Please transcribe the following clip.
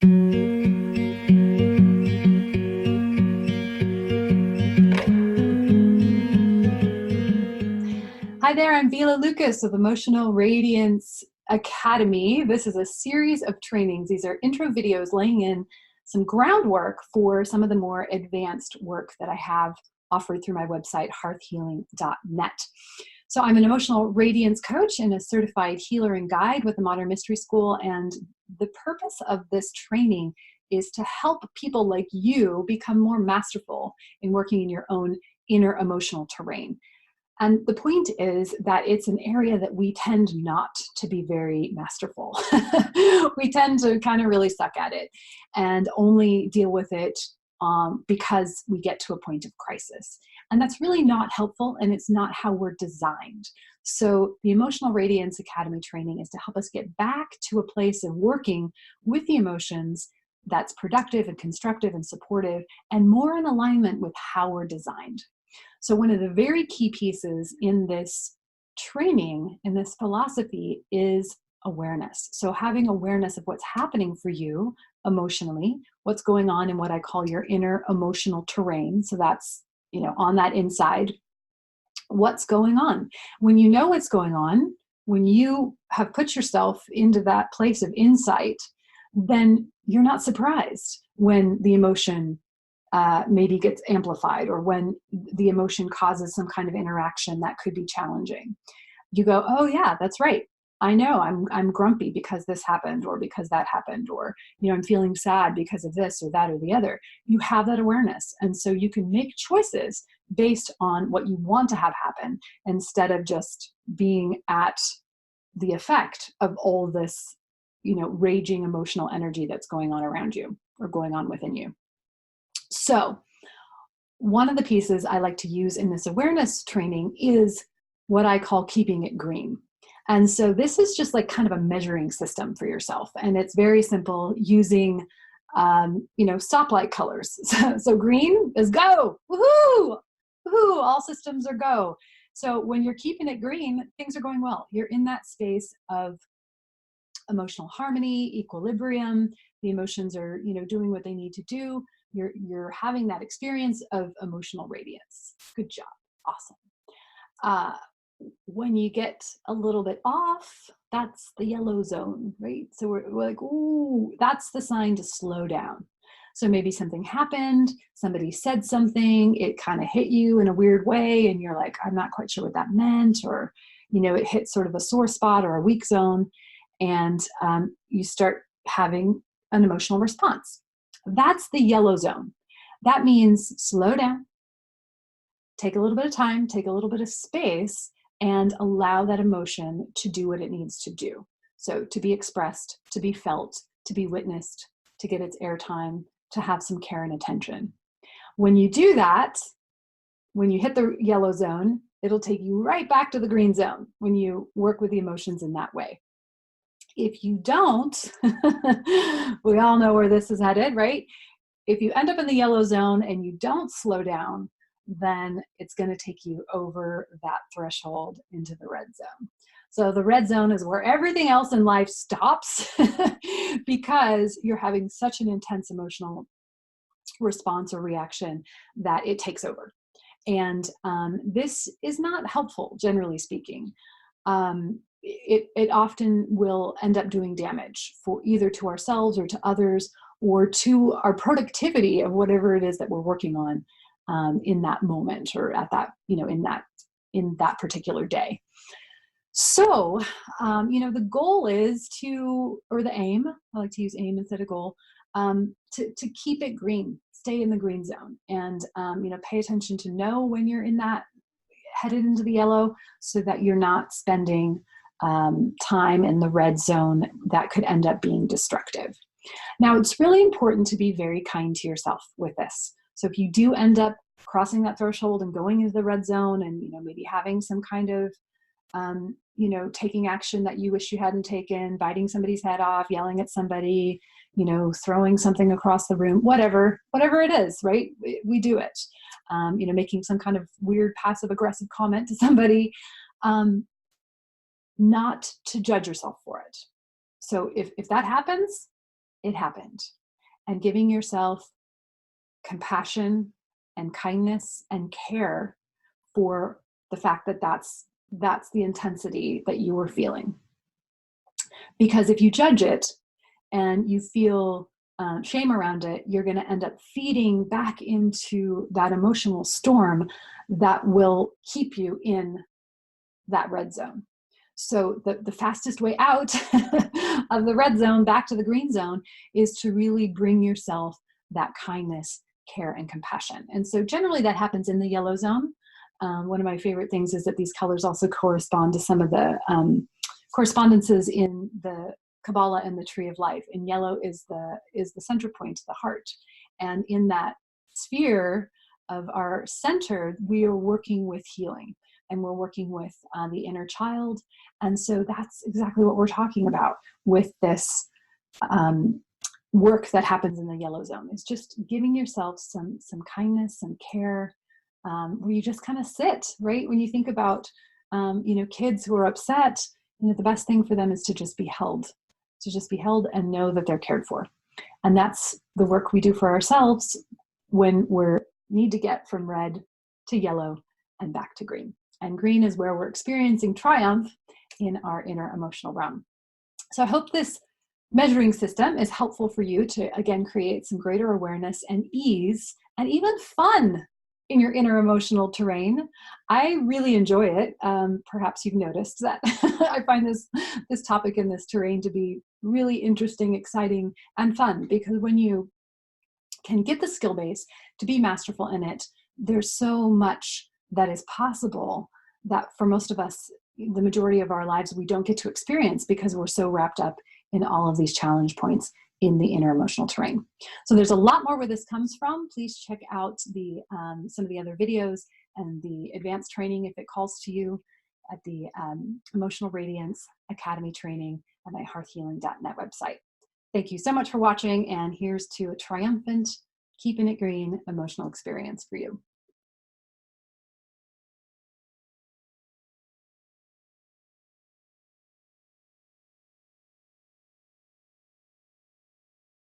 Hi there, I'm Vila Loukas of Emotional Radiance Academy. This is a series of trainings. These are intro videos laying in some groundwork for some of the more advanced work that I have offered through my website, hearthhealing.net. So I'm an emotional radiance coach and a certified healer and guide with the Modern Mystery School. And the purpose of this training is to help people like you become more masterful in working in your own inner emotional terrain. And the point is that it's an area that we tend not to be very masterful. We tend to kind of really suck at it and only deal with it because we get to a point of crisis. And that's really not helpful, and it's not how we're designed. So the Emotional Radiance Academy training is to help us get back to a place of working with the emotions that's productive and constructive and supportive and more in alignment with how we're designed. So one of the very key pieces in this training, in this philosophy, is awareness. So having awareness of what's happening for you emotionally, what's going on in what I call your inner emotional terrain. So that's, on that inside, what's going on. When you know what's going on, when you have put yourself into that place of insight, then you're not surprised when the emotion maybe gets amplified, or when the emotion causes some kind of interaction that could be challenging. You go, oh yeah, that's right. I know I'm grumpy because this happened, or because that happened, or I'm feeling sad because of this or that or the other. You have that awareness, and so you can make choices based on what you want to have happen, instead of just being at the effect of all this, raging emotional energy that's going on around you or going on within you. So one of the pieces I like to use in this awareness training is what I call keeping it green. And so this is just like kind of a measuring system for yourself. And it's very simple, using, stoplight colors. So green is go, woohoo, woohoo, all systems are go. So when you're keeping it green, things are going well. You're in that space of emotional harmony, equilibrium. The emotions are, doing what they need to do. You're having that experience of emotional radiance. Good job. Awesome. When you get a little bit off, that's the yellow zone, right? So we're like, ooh, that's the sign to slow down. So maybe something happened, somebody said something, it kind of hit you in a weird way, and you're like, I'm not quite sure what that meant, or, it hit sort of a sore spot or a weak zone, and you start having an emotional response. That's the yellow zone. That means slow down, take a little bit of time, take a little bit of space, and allow that emotion to do what it needs to do. So to be expressed, to be felt, to be witnessed, to get its airtime, to have some care and attention. When you do that, when you hit the yellow zone, it'll take you right back to the green zone when you work with the emotions in that way. If you don't, we all know where this is headed, right? If you end up in the yellow zone and you don't slow down, then it's going to take you over that threshold into the red zone. So the red zone is where everything else in life stops because you're having such an intense emotional response or reaction that it takes over. And this is not helpful, generally speaking. It often will end up doing damage for either to ourselves or to others, or to our productivity of whatever it is that we're working on in that moment, or at that, in that particular day. So, the goal is or the aim, I like to use aim instead of goal, to keep it green, stay in the green zone, and, pay attention to know when you're in that, headed into the yellow, so that you're not spending time in the red zone that could end up being destructive. Now, it's really important to be very kind to yourself with this. So if you do end up crossing that threshold and going into the red zone, and maybe having some kind of taking action that you wish you hadn't taken, biting somebody's head off, yelling at somebody, throwing something across the room, whatever it is, right? We do it. Making some kind of weird passive aggressive comment to somebody, not to judge yourself for it. So if that happens, it happened, and giving yourself compassion and kindness and care for the fact that that's the intensity that you were feeling. Because if you judge it and you feel shame around it, you're going to end up feeding back into that emotional storm that will keep you in that red zone. So the fastest way out of the red zone back to the green zone is to really bring yourself that kindness, care, and compassion. And so generally that happens in the yellow zone. One of my favorite things is that these colors also correspond to some of the correspondences in the Kabbalah and the Tree of Life. And yellow is the center point, the heart. And in that sphere of our center, we are working with healing, and we're working with the inner child. And so that's exactly what we're talking about with this work that happens in the yellow zone, is just giving yourself some kindness and care, where you just kind of sit, right? When you think about, kids who are upset, the best thing for them is to just be held, and know that they're cared for. And that's the work we do for ourselves when we need to get from red to yellow and back to green. And green is where we're experiencing triumph in our inner emotional realm. So I hope this measuring system is helpful for you to, again, create some greater awareness and ease and even fun in your inner emotional terrain. I really enjoy it. Perhaps you've noticed that I find this topic and this terrain to be really interesting, exciting, and fun, because when you can get the skill base to be masterful in it, there's so much that is possible that for most of us, the majority of our lives, we don't get to experience because we're so wrapped up in all of these challenge points in the inner emotional terrain. So there's a lot more where this comes from. Please check out some of the other videos and the advanced training if it calls to you at the Emotional Radiance Academy training at my hearthhealing.net website. Thank you so much for watching, and here's to a triumphant, keeping it green emotional experience for you.